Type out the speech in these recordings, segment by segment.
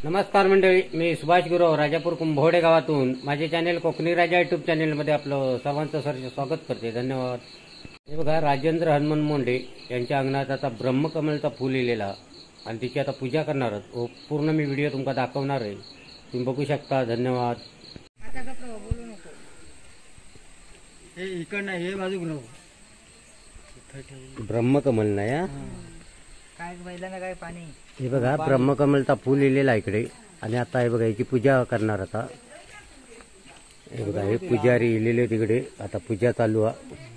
नमस्कार मंडळी, मी सुभाष गुरव राजापूर कुंभवडे गावातून माझे चॅनल कोकणी राजा यूट्यूब चॅनलमध्ये आपलं सर्वांचं स्वागत करते. धन्यवाद. हे बघा, राजेंद्र हनुमान मोंडे यांच्या अंगणात आता ब्रह्मकमलचा फूल लिहिलेला आणि तिची आता पूजा करणार आहोत. पूर्ण मी व्हिडिओ तुमका दाखवणार आहे, तुम्ही बघू शकता. धन्यवाद. हे बाजू ब्रह्मकमल नाही काय बैलांना काय पाणी. हे बघा, ब्रह्मकमलचा फूल लिहिलेला इकडे आणि आता हे बघा याची पूजा करणार. आता हे बघा, हे पुजारी लिहिले तिकडे, आता पूजा चालू आहे.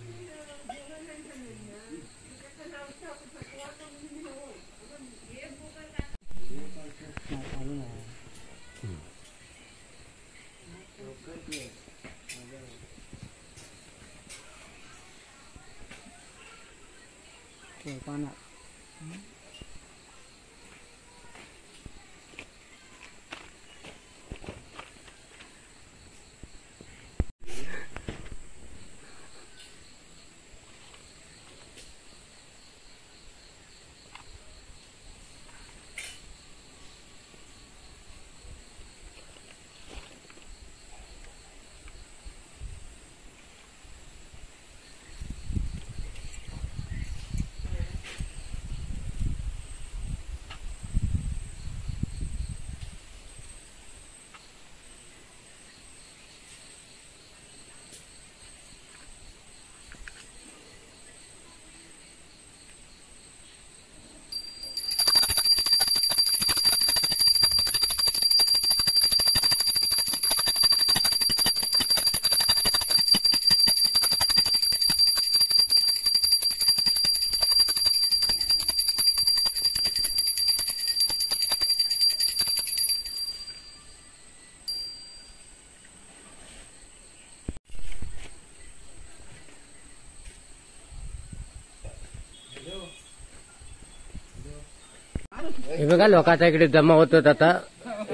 हे बघा, लोकांचा इकडे जमा होतात आता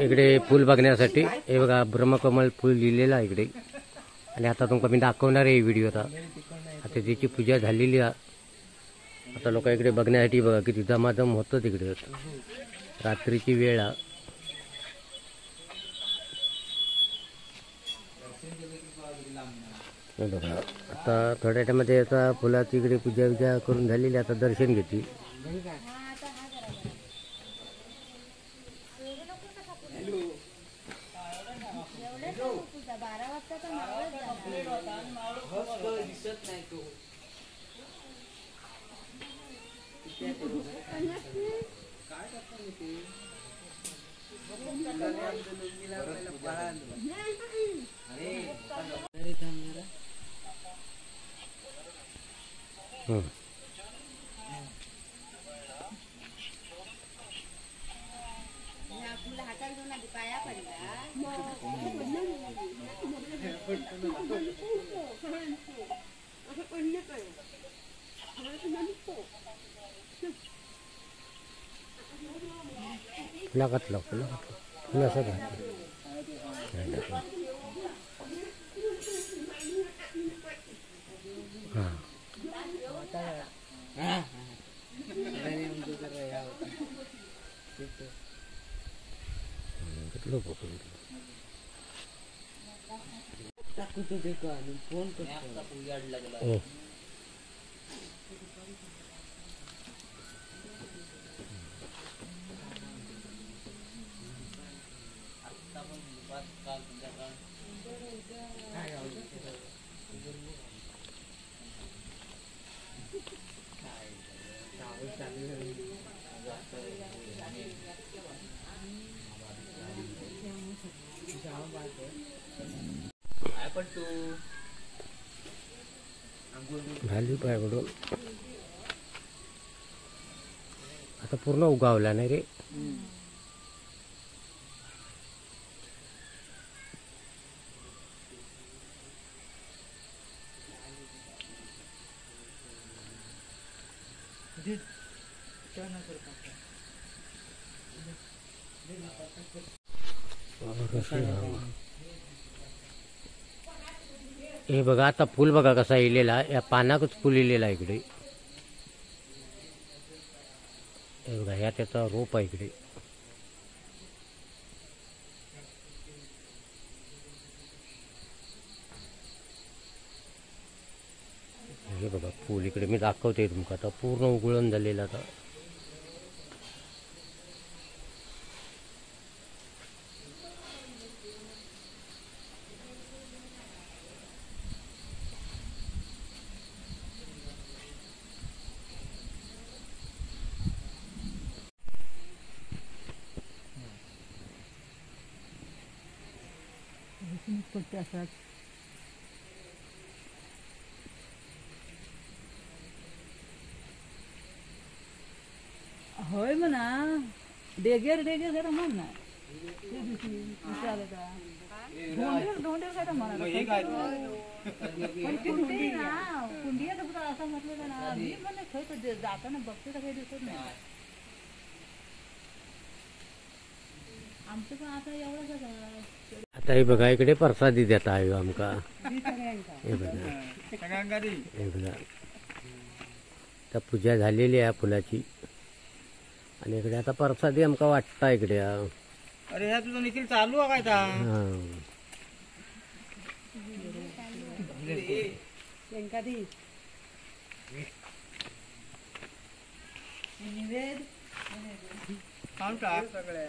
इकडे फुल बघण्यासाठी. हे बघा, ब्रह्मकमल फुल लिहिलेलं आहे इकडे आणि आता तुमका मी दाखवणार आहे व्हिडिओ. आता त्याची पूजा झालेली आहे. आता लोक इकडे बघण्यासाठी बघा किती जमाजम होतं तिकडे. रात्रीची वेळ आहे. बघा, आता थोड्या टायमामध्ये आता फुलाची इकडे पूजा करून झालेली. आता दर्शन घेतील. फुलाघातलं फुल असं घातलं. झाली पायकडून आता पूर्ण उगावला नाही रे. हे बघा, आता फुल बघा कसा इलेला. या पानाकच फुल इलेला इकडे. हे बघा, ह्या त्याचा रोप आहे इकडे. इकडे मी दाखवते तुमका आता पूर्ण उगळून झालेलं आता. पट्टे असतात. होय म्हणा डेगेर जरा म्हण ना धोंडेर काय म्हणा कुंडी असं म्हटलं ना मी म्हणे खरं जाताना बघते तर काही दिसत नाही. आमचं पण आता एवढंच आता हे बघा इकडे प्रसादी देता आहे आमका. हे बघा हे बघा आता पूजा झालेली आहे फुलाची आणि इकडे आता प्रसादी आमका वाटता इकडे. अरे ह्या तुझं निखिल चालू आहे काय निवेद सगळ्या